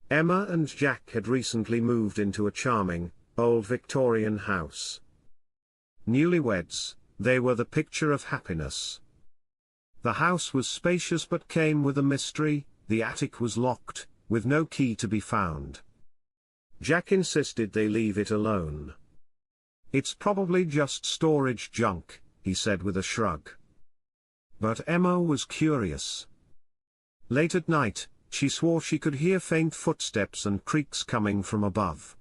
Emma and Jack had recently moved into a charming, old Victorian house. Newlyweds, they were the picture of happiness. The house was spacious but came with a mystery: the attic was locked, with no key to be found. Jack insisted they leave it alone. "It's probably just storage junk," he said with a shrug. But Emma was curious. Late at night, she swore she could hear faint footsteps and creaks coming from above.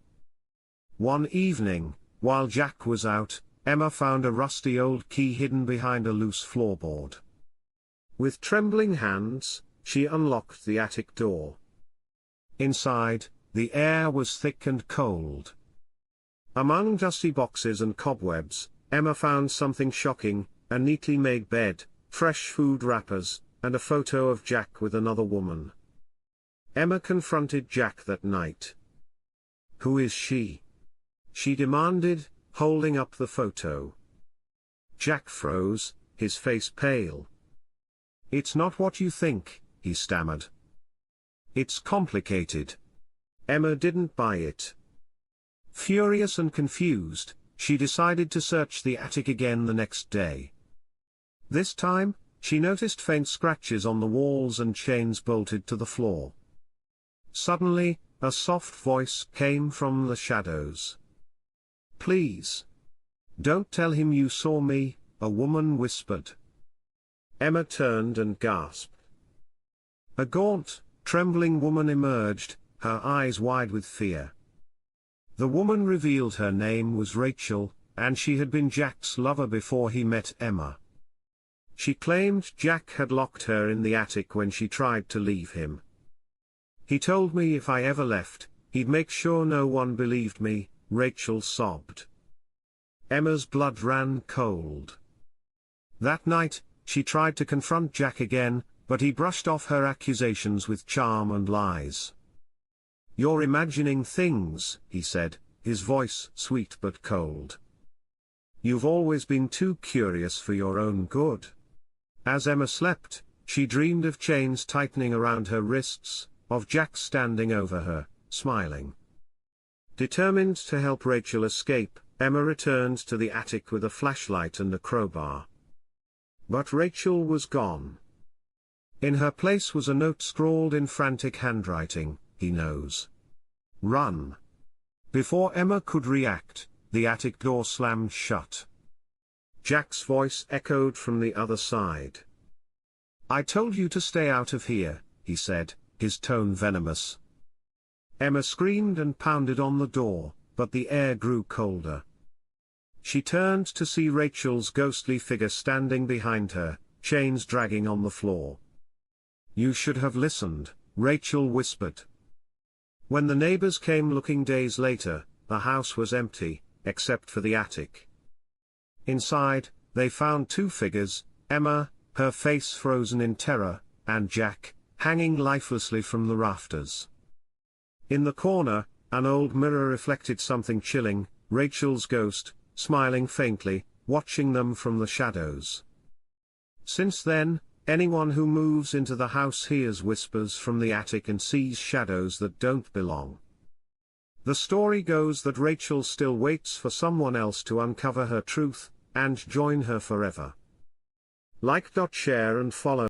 One evening, while Jack was out, Emma found a rusty old key hidden behind a loose floorboard. With trembling hands, she unlocked the attic door. Inside, the air was thick and cold. Among dusty boxes and cobwebs, Emma found something shocking: a neatly made bed, fresh food wrappers, and a photo of Jack with another woman. Emma confronted Jack that night. "Who is she?" she demanded, holding up the photo. Jack froze, his face pale. "It's not what you think," he stammered. "It's complicated." Emma didn't buy it. Furious and confused, she decided to search the attic again the next day. This time, she noticed faint scratches on the walls and chains bolted to the floor. Suddenly, a soft voice came from the shadows. "Please. Don't tell him you saw me," a woman whispered. Emma turned and gasped. A gaunt, trembling woman emerged, her eyes wide with fear. The woman revealed her name was Rachel, and she had been Jack's lover before he met Emma. She claimed Jack had locked her in the attic when she tried to leave him. "He told me if I ever left, he'd make sure no one believed me," Rachel sobbed. Emma's blood ran cold. That night, she tried to confront Jack again, but he brushed off her accusations with charm and lies. "You're imagining things," he said, his voice sweet but cold. "You've always been too curious for your own good." As Emma slept, she dreamed of chains tightening around her wrists, of Jack standing over her, smiling. Determined to help Rachel escape, Emma returned to the attic with a flashlight and a crowbar. But Rachel was gone. In her place was a note scrawled in frantic handwriting: "He knows. Run." Before Emma could react, the attic door slammed shut. Jack's voice echoed from the other side. "I told you to stay out of here," he said, his tone venomous. Emma screamed and pounded on the door, but the air grew colder. She turned to see Rachel's ghostly figure standing behind her, chains dragging on the floor. "You should have listened," Rachel whispered. When the neighbors came looking days later, the house was empty, except for the attic. Inside, they found two figures: Emma, her face frozen in terror, and Jack, hanging lifelessly from the rafters. In the corner, an old mirror reflected something chilling: Rachel's ghost, smiling faintly, watching them from the shadows. Since then, anyone who moves into the house hears whispers from the attic and sees shadows that don't belong. The story goes that Rachel still waits for someone else to uncover her truth, and join her forever. Like, share and follow.